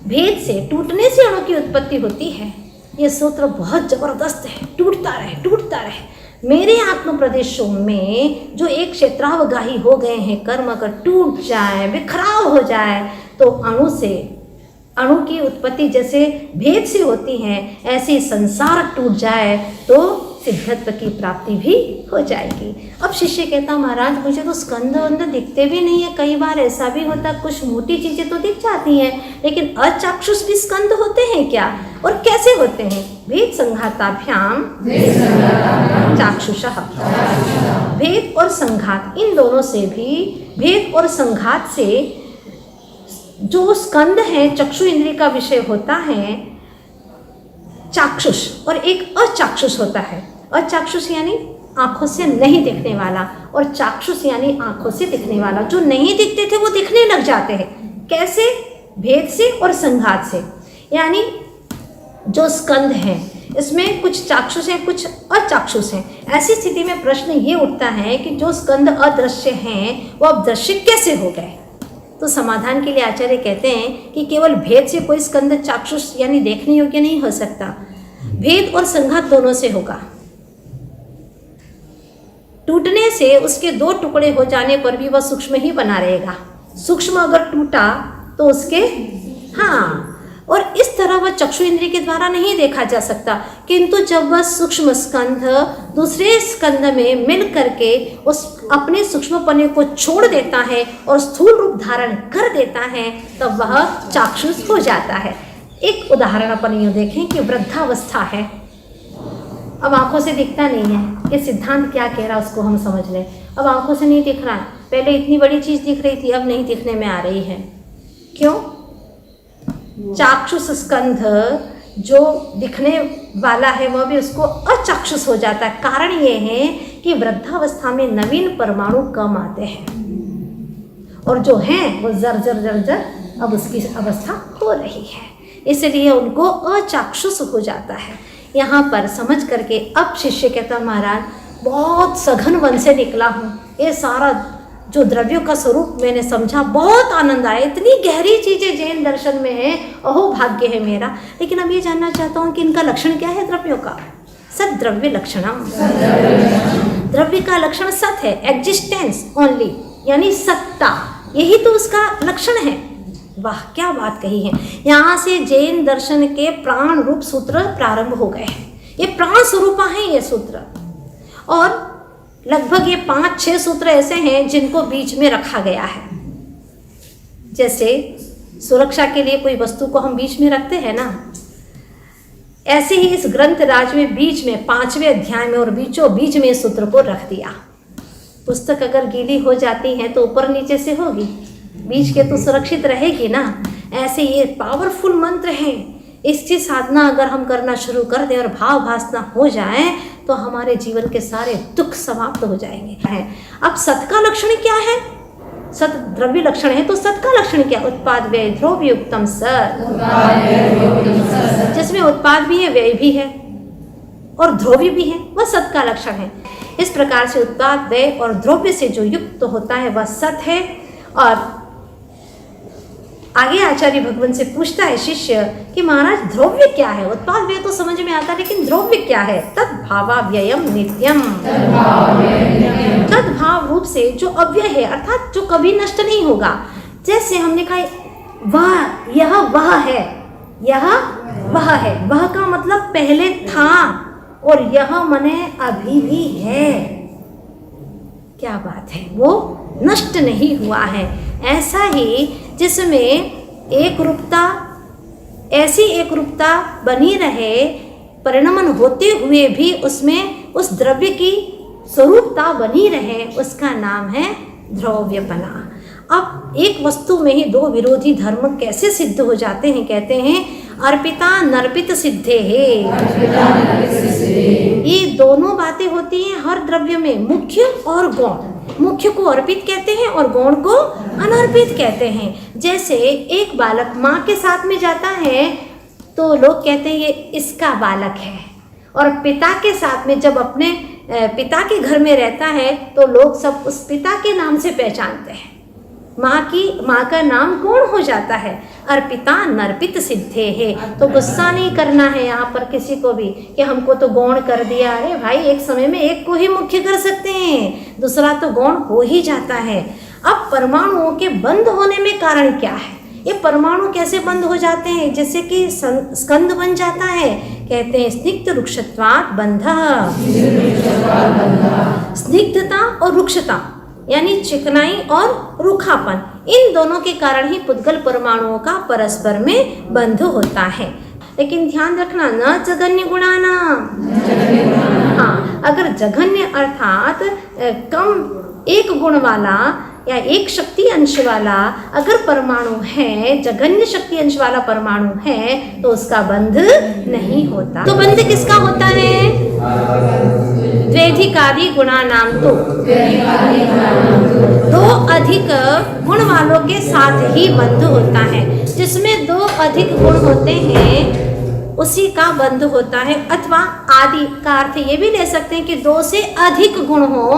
भेद से, टूटने से अणु की उत्पत्ति होती है। ये सूत्र बहुत जबरदस्त है, टूटता रहे टूटता रहे। मेरे आत्म प्रदेशों में जो एक क्षेत्रावगाही हो गए हैं कर्म, अगर टूट जाए, बिखराव हो जाए तो अणु से, अणु की उत्पत्ति जैसे भेद से होती है, ऐसे संसार टूट जाए तो सिद्धत्व की प्राप्ति भी हो जाएगी। अब शिष्य कहता महाराज मुझे तो स्कंद वंद दिखते भी नहीं है, कई बार ऐसा भी होता है कुछ मोटी चीजें तो दिख जाती हैं, लेकिन अचाक्षुष भी स्कंद होते हैं क्या, और कैसे होते हैं? भेद संघाताभ्याम चाक्षुषः, भेद और संघात इन दोनों से भी, भेद और संघात से जो स्कंद है चक्षु इंद्रिय का विषय होता है चाक्षुष, और एक अचाक्षुष होता है। अचाक्षुष यानी आंखों से नहीं दिखने वाला, और चाक्षुष यानी आंखों से दिखने वाला। जो नहीं दिखते थे वो दिखने लग जाते हैं। कैसे? भेद से और संघात से। यानी जो स्कंद हैं इसमें कुछ चाक्षुष हैं कुछ अचाक्षुष हैं। ऐसी स्थिति में प्रश्न ये उठता है कि जो स्कंद अदृश्य हैं वो अब दृश्य कैसे हो गए? तो समाधान के लिए आचार्य कहते हैं कि केवल भेद से कोई स्कंद चाक्षुष यानी देखने योग्य नहीं हो सकता, भेद और संघात दोनों से होगा। टूटने से उसके दो टुकड़े हो जाने पर भी वह सूक्ष्म ही बना रहेगा। सूक्ष्म अगर टूटा तो उसके, हाँ, और इस तरह वह चक्षु इंद्रिय के द्वारा नहीं देखा जा सकता, किंतु जब वह सूक्ष्म स्कंध दूसरे स्कंध में मिल करके उस अपने सूक्ष्मपने को छोड़ देता है और स्थूल रूप धारण कर देता है तब वह चाक्षुष हो जाता है। एक उदाहरण अपन यूँ देखें कि वृद्धावस्था है, अब आंखों से दिखता नहीं है, ये सिद्धांत क्या कह रहा है उसको हम समझ लें। अब आंखों से नहीं दिख रहा है, पहले इतनी बड़ी चीज़ दिख रही थी अब नहीं दिखने में आ रही है। क्यों? चाक्षुष स्कंध जो दिखने वाला है वह भी उसको अचाक्षुष हो जाता है। कारण ये है कि वृद्धावस्था में नवीन परमाणु कम आते हैं और जो हैं वो जर जर जर जर अब उसकी अवस्था हो रही है, इसलिए उनको अचाक्षुष हो जाता है। यहाँ पर समझ करके अब शिष्य कहता महाराज बहुत सघन वन से निकला हूँ, ये सारा जो द्रव्यों का स्वरूप मैंने समझा, बहुत आनंद आया, इतनी गहरी चीज़ें जैन दर्शन में है, अहो भाग्य है मेरा। लेकिन अब ये जानना चाहता हूँ कि इनका लक्षण क्या है द्रव्यों का? सत द्रव्य लक्षणम, द्रव्य का लक्षण सत है, एग्जिस्टेंस ओनली, यानी सत्ता, यही तो उसका लक्षण है। वाह क्या बात कही है। यहाँ से जैन दर्शन के प्राण रूप सूत्र प्रारंभ हो गए हैं। ये प्राण स्वरूपा है ये सूत्र, और लगभग ये 5-6 सूत्र ऐसे हैं जिनको बीच में रखा गया है। जैसे सुरक्षा के लिए कोई वस्तु को हम बीच में रखते हैं ना, ऐसे ही इस ग्रंथ राज में बीच में 5वें अध्याय में और बीचों बीच में इस सूत्र को रख दिया। पुस्तक अगर गीली हो जाती है तो ऊपर नीचे से होगी, बीच के तो सुरक्षित रहेगी ना। ऐसे ये पावरफुल मंत्र है, इसकी साधना अगर हम करना शुरू कर दें और भाव भासना हो जाए तो हमारे जीवन के सारे दुख समाप्त हो जाएंगे। अब सत का लक्षण क्या है? सत द्रव्य लक्षण है, तो सत का लक्षण क्या? उत्पाद व्यय द्रव्य युक्तम सत, जिसमें उत्पाद भी है, व्यय भी है और द्रव्य भी है, वह सत का लक्षण है। इस प्रकार से उत्पाद व्यय और द्रव्य से जो युक्त होता है वह सत है। और आगे आचार्य भगवान से पूछता है शिष्य कि महाराज द्रव्य क्या है? उत्पाद व्यय तो समझ में आता है, लेकिन द्रव्य क्या है? तद्भावाव्ययम नित्यम, तद्भाव रूप से जो अव्यय है अर्थात जो कभी नष्ट नहीं होगा। जैसे हमने कहा वह, यह वह है, यह वह है, वह का मतलब पहले था और यह मने अभी भी है। क्या बात है, वो नष्ट नहीं हुआ है। ऐसा ही जिसमें एक रूपता, ऐसी एक रूपता बनी रहे, परिणमन होते हुए भी उसमें उस द्रव्य की स्वरूपता बनी रहे, उसका नाम है द्रव्यपना। अब एक वस्तु में ही दो विरोधी धर्म कैसे सिद्ध हो जाते हैं? कहते हैं अर्पिता नर्पित सिद्धे है। ये दोनों बातें होती हैं हर द्रव्य में, मुख्य और गौण। मुख्य को अर्पित कहते हैं और गौण को अनर्पित कहते हैं। जैसे एक बालक माँ के साथ में जाता है तो लोग कहते हैं ये इसका बालक है, और पिता के साथ में जब अपने पिता के घर में रहता है तो लोग सब उस पिता के नाम से पहचानते हैं। माँ का नाम गौण हो जाता है। अर्पिता नर्पित सिद्धे है। तो गुस्सा नहीं करना है यहाँ पर किसी को भी कि हमको तो गौण कर दिया। अरे भाई, एक समय में एक को ही मुख्य कर सकते हैं, दूसरा तो गौण हो ही जाता है। अब परमाणुओं के बंद होने में कारण क्या है? ये परमाणु कैसे बंद हो जाते हैं? जैसे कि स्कंद बन जाता है, कहते हैं स्निग्ध रुक्षत्वात् बंधः। स्निग्धता और रुक्षता यानी चिकनाई और रूखापन, इन दोनों के कारण ही पुद्गल परमाणुओं का परस्पर में बंध होता है। लेकिन ध्यान रखना, न जघन्य गुणाना। हाँ, अगर जघन्य अर्थात कम एक गुण वाला या एक शक्ति अंश वाला अगर परमाणु है, जघन्य शक्ति अंश वाला परमाणु है, तो उसका बंध नहीं होता। तो बंध किसका होता है? द्वेधिकादि गुणा नाम, तो दो अधिक गुण वालों के साथ ही बंध होता है। जिसमें दो अधिक गुण होते हैं उसी का बंध होता है। अथवा आदि का अर्थ ये भी ले सकते हैं कि दो से अधिक गुण हो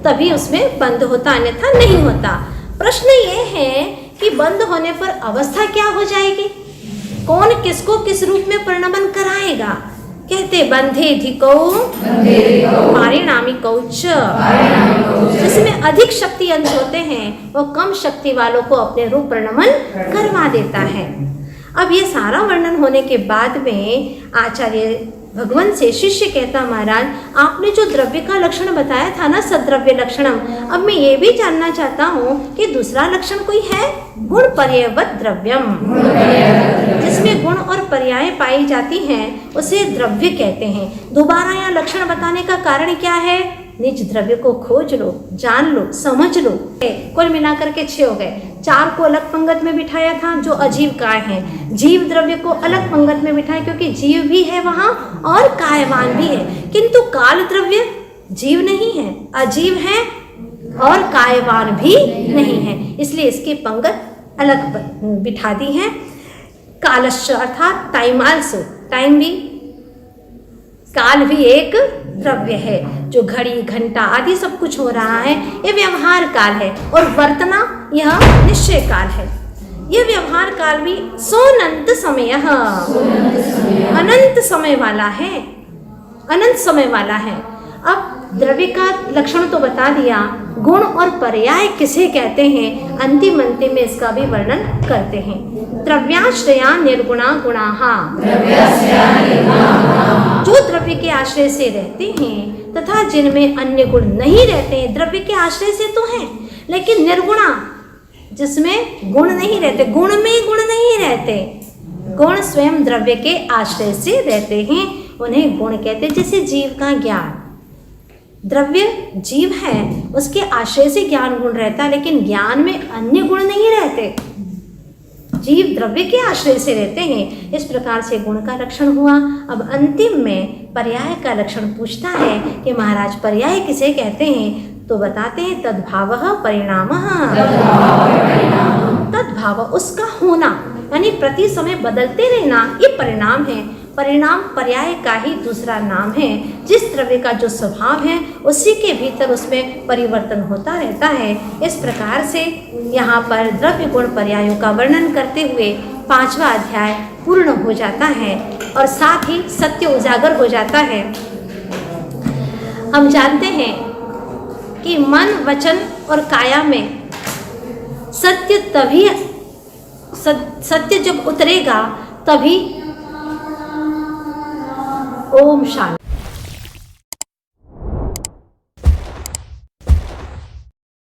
तभी उसमें बंध होता, अन्यथा नहीं होता। प्रश्न ये है कि बंध होने पर अवस्था क्या हो जाएगी? कौन किसको किस रूप में परिणमन कराएगा? कहते बंधेधिकौ पारिणामिकौ च। जिसमें अधिक शक्ति अंश होते हैं वो कम शक्ति वालों को अपने रूप परिणमन करवा देता है। अब ये सारा वर्णन होने के बाद में आचार्य भगवान से शिष्य कहता, महाराज आपने जो द्रव्य का लक्षण बताया था ना, सद्रव्य लक्षणम, अब मैं ये भी जानना चाहता हूँ कि दूसरा लक्षण कोई है? गुण पर्यायवत द्रव्यम, जिसमें गुण और पर्याय पाई जाती हैं उसे द्रव्य कहते हैं। दोबारा यहाँ लक्षण बताने का कारण क्या है? निज द्रव्य को खोज लो, जान लो, समझ लो। कुल मिलाकर के 6 हो गए। 4 को अलग पंगत में बिठाया था जो अजीव काय हैं, जीव द्रव्य को अलग पंगत में बिठाया क्योंकि जीव भी है वहाँ और कायवान भी है, किंतु काल द्रव्य जीव नहीं है, अजीव है और कायवान भी नहीं है, इसलिए इसकी पंगत अलग बिठा दी है। कालश्च अर्थात टाइम आल्सो, टाइम भी, काल भी एक द्रव्य है। जो घड़ी घंटा आदि सब कुछ हो रहा है ये व्यवहार काल है, और वर्तना यह निश्चय काल है। यह व्यवहार काल भी सोनंत समय, अनंत समय वाला है, अनंत समय वाला है। अब द्रव्य का लक्षण तो बता दिया, गुण और पर्याय किसे कहते हैं अंतिम में इसका भी वर्णन करते हैं। द्रव्याश्रया निर्गुणा गुणाहा, जो द्रव्य के आश्रय से रहते हैं तथा जिनमें अन्य गुण नहीं रहते हैं, द्रव्य के आश्रय से तो हैं लेकिन निर्गुणा, जिसमें गुण नहीं रहते, गुण में गुण नहीं रहते, गुण स्वयं द्रव्य के आश्रय से रहते हैं, उन्हें गुण कहते हैं। जैसे जीव का ज्ञान, द्रव्य जीव है, उसके आश्रय से ज्ञान गुण रहता है, लेकिन ज्ञान में अन्य गुण नहीं रहते, जीव द्रव्य के आश्रय से रहते हैं। इस प्रकार से गुण का लक्षण हुआ। अब अंतिम में पर्याय का लक्षण पूछता है कि महाराज पर्याय किसे कहते हैं, तो बताते हैं तद्भावः परिणामः। तद्भाव उसका होना, यानी प्रति समय बदलते रहना, ये परिणाम है। परिणाम पर्याय का ही दूसरा नाम है। जिस द्रव्य का जो स्वभाव है उसी के भीतर उसमें परिवर्तन होता रहता है। इस प्रकार से यहाँ पर द्रव्य गुण पर्यायों का वर्णन करते हुए 5वां अध्याय पूर्ण हो जाता है और साथ ही सत्य उजागर हो जाता है। हम जानते हैं कि मन, वचन और काया में सत्य तभी सत्य जब उतरेगा तभी। ओम शांति।